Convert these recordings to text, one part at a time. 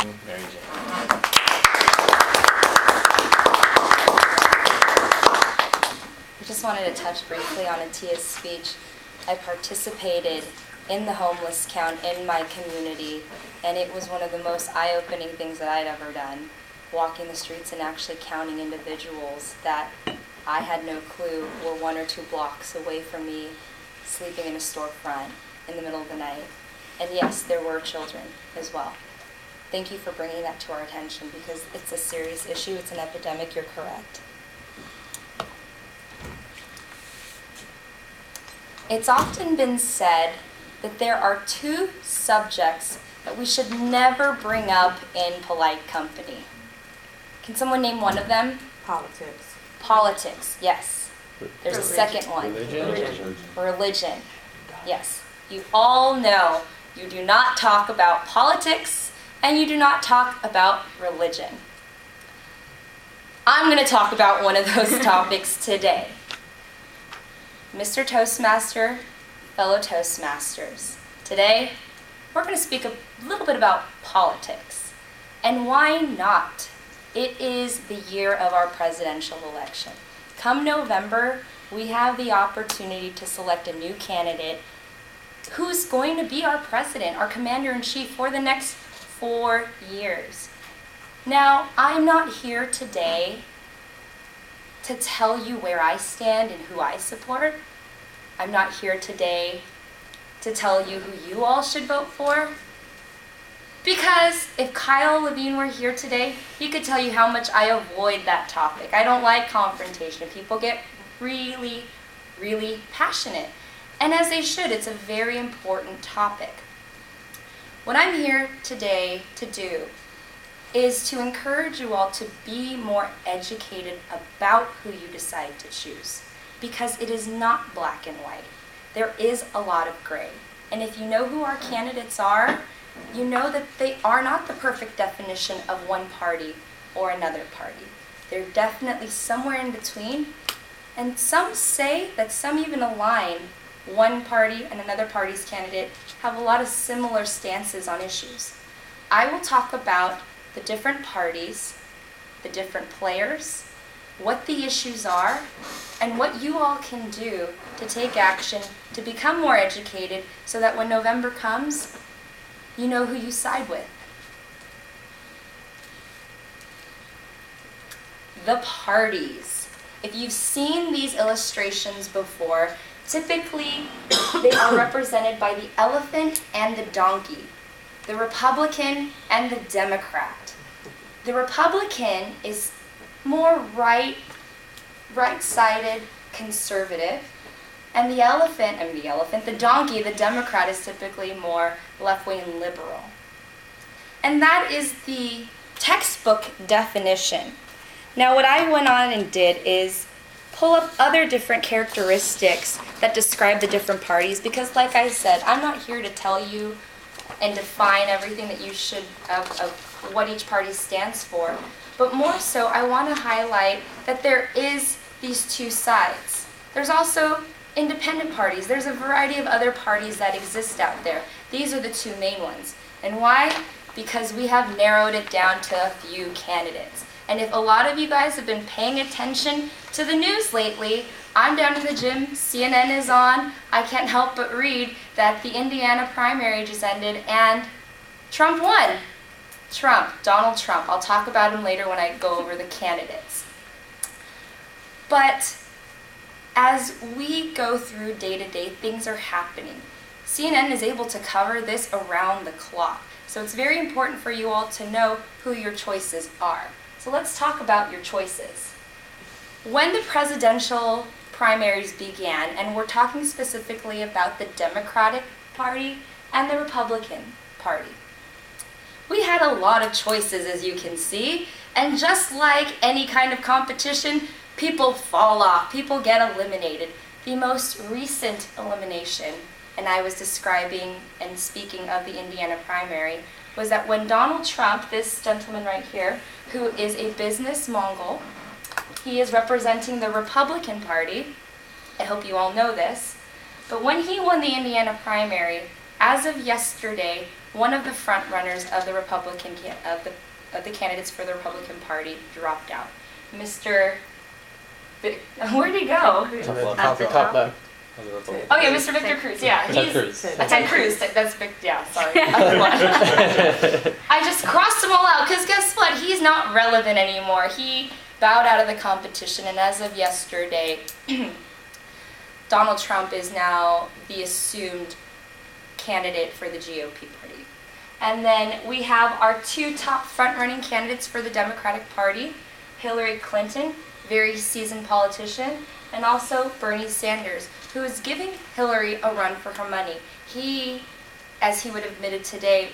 welcome MaryJane. I just wanted to touch briefly on Atia's speech. I participated in the homeless count in my community, and it was one of the most eye-opening things that I'd ever done, walking the streets and actually counting individuals that I had no clue were 1 or 2 blocks away from me, sleeping in a storefront in the middle of the night. And yes, there were children as well. Thank you for bringing that to our attention because it's a serious issue. It's an epidemic. You're correct. It's often been said that there are 2 subjects that we should never bring up in polite company. Can someone name one of them? Politics. Politics, yes. There's a second one. Religion. Yes. You all know you do not talk about politics and you do not talk about religion. I'm going to talk about one of those topics today. Mr. Toastmaster, fellow Toastmasters, today we're going to speak a little bit about politics. And why not? It is the year of our presidential election. Come November, we have the opportunity to select a new candidate who's going to be our president, our commander-in-chief for the next 4 years. Now, I'm not here today to tell you where I stand and who I support. I'm not here today to tell you who you all should vote for. Because if Kyle Levine were here today, he could tell you how much I avoid that topic. I don't like confrontation. People get really, really passionate. And as they should, it's a very important topic. What I'm here today to do is to encourage you all to be more educated about who you decide to choose. Because it is not black and white. There is a lot of gray. And if you know who our candidates are, you know that they are not the perfect definition of one party or another party. They're definitely somewhere in between. And some say that some even align one party and another party's candidate have a lot of similar stances on issues. I will talk about the different parties, the different players, what the issues are, and what you all can do to take action to become more educated so that when November comes, you know who you side with. The parties. If you've seen these illustrations before, typically they are represented by the elephant and the donkey, the Republican and the Democrat. The Republican is more right-sided, conservative, and the donkey, the Democrat, is typically more left-wing liberal. And that is the textbook definition. Now, what I went on and did is pull up other different characteristics that describe the different parties, because like I said, I'm not here to tell you and define everything that you should of what each party stands for, but more so I want to highlight that there is these 2 sides. There's also independent parties. There's a variety of other parties that exist out there. These are the 2 main ones. And why? Because we have narrowed it down to a few candidates. And if a lot of you guys have been paying attention to the news lately, I'm down in the gym, CNN is on, I can't help but read that the Indiana primary just ended and Trump won. Donald Trump. I'll talk about him later when I go over the candidates. But as we go through day-to-day, things are happening. CNN is able to cover this around the clock. So it's very important for you all to know who your choices are. So let's talk about your choices. When the presidential primaries began, and we're talking specifically about the Democratic Party and the Republican Party, we had a lot of choices, as you can see, and just like any kind of competition, people fall off, people get eliminated. The most recent elimination, and I was describing and speaking of the Indiana primary, was that when Donald Trump, this gentleman right here, who is a business mogul, he is representing the Republican Party, I hope you all know this, but when he won the Indiana primary, as of yesterday, one of the front runners of the of the candidates for the Republican Party dropped out. Where'd he go? Top left. Oh yeah, Mr. Victor Cruz. Yeah, Ted Cruz. Ted Cruz. That's Vic. Yeah, sorry. I just crossed them all out because guess what? He's not relevant anymore. He bowed out of the competition, and as of yesterday, Donald Trump is now the assumed candidate for the GOP party. And then we have our two top front-running candidates for the Democratic Party, Hillary Clinton, very seasoned politician, and also Bernie Sanders, who is giving Hillary a run for her money. He, as he would have admitted today,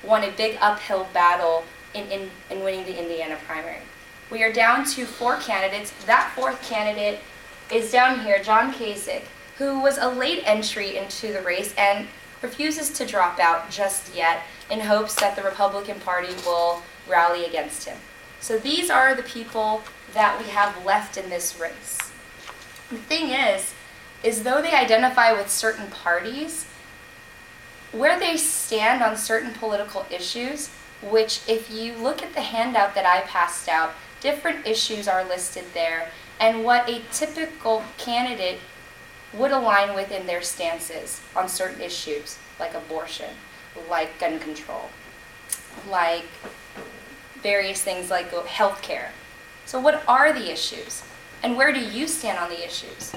won a big uphill battle in winning the Indiana primary. We are down to 4 candidates. That 4th candidate is down here, John Kasich, who was a late entry into the race and refuses to drop out just yet in hopes that the Republican Party will rally against him. So these are the people that we have left in this race. The thing is though they identify with certain parties, where they stand on certain political issues, which if you look at the handout that I passed out, different issues are listed there, and what a typical candidate would align with in their stances on certain issues, like abortion, like gun control, like various things like healthcare. So what are the issues? And where do you stand on the issues?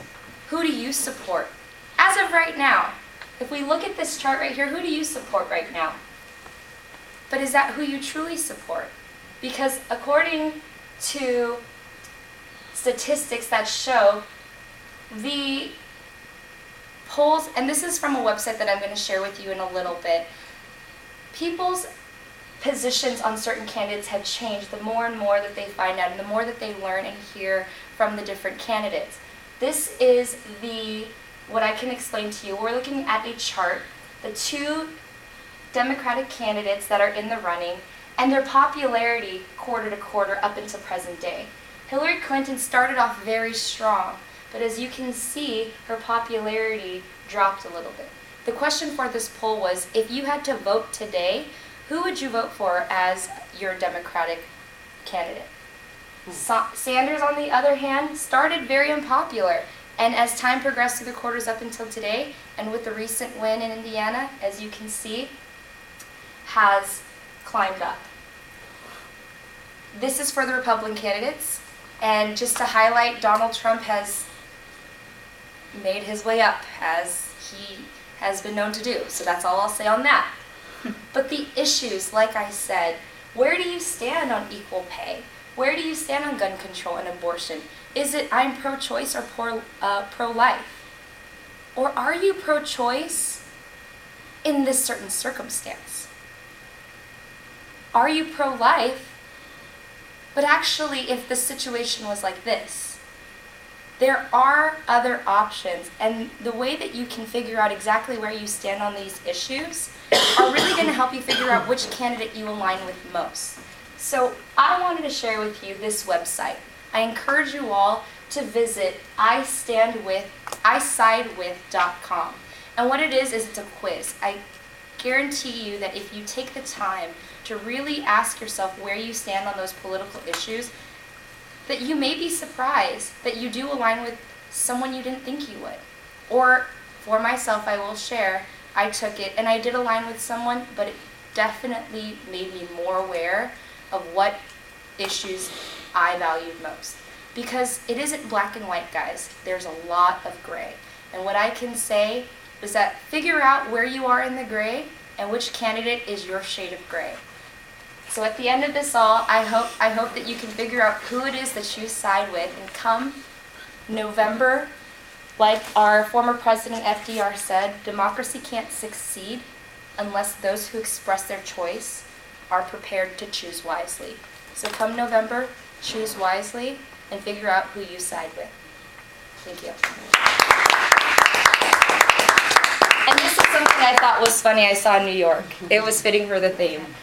Who do you support? As of right now, if we look at this chart right here, who do you support right now? But is that who you truly support? Because according to statistics that show the polls, and this is from a website that I'm going to share with you in a little bit, people's positions on certain candidates have changed the more and more that they find out and the more that they learn and hear from the different candidates. This is what I can explain to you. We're looking at a chart, the 2 Democratic candidates that are in the running, and their popularity quarter to quarter up until present day. Hillary Clinton started off very strong, but as you can see, her popularity dropped a little bit. The question for this poll was, if you had to vote today, who would you vote for as your Democratic candidate? Sanders, on the other hand, started very unpopular, and as time progressed through the quarters up until today, and with the recent win in Indiana, as you can see, has climbed up. This is for the Republican candidates, and just to highlight, Donald Trump has made his way up, as he has been known to do, so that's all I'll say on that. But the issues, like I said, where do you stand on equal pay? Where do you stand on gun control and abortion? Is it I'm pro-choice or pro-life? Or are you pro-choice in this certain circumstance? Are you pro-life, but actually if the situation was like this? There are other options, and the way that you can figure out exactly where you stand on these issues are really going to help you figure out which candidate you align with most. So I wanted to share with you this website. I encourage you all to visit isidewith.com. And what it is it's a quiz. I guarantee you that if you take the time to really ask yourself where you stand on those political issues, that you may be surprised that you do align with someone you didn't think you would. Or for myself, I will share, I took it and I did align with someone, but it definitely made me more aware of what issues I valued most. Because it isn't black and white, guys. There's a lot of gray. And what I can say is that figure out where you are in the gray and which candidate is your shade of gray. So at the end of this all, I hope that you can figure out who it is that you side with, and come November, like our former President FDR said, democracy can't succeed unless those who express their choice are prepared to choose wisely. So come November, choose wisely and figure out who you side with. Thank you. And this is something I thought was funny I saw in New York. It was fitting for the theme.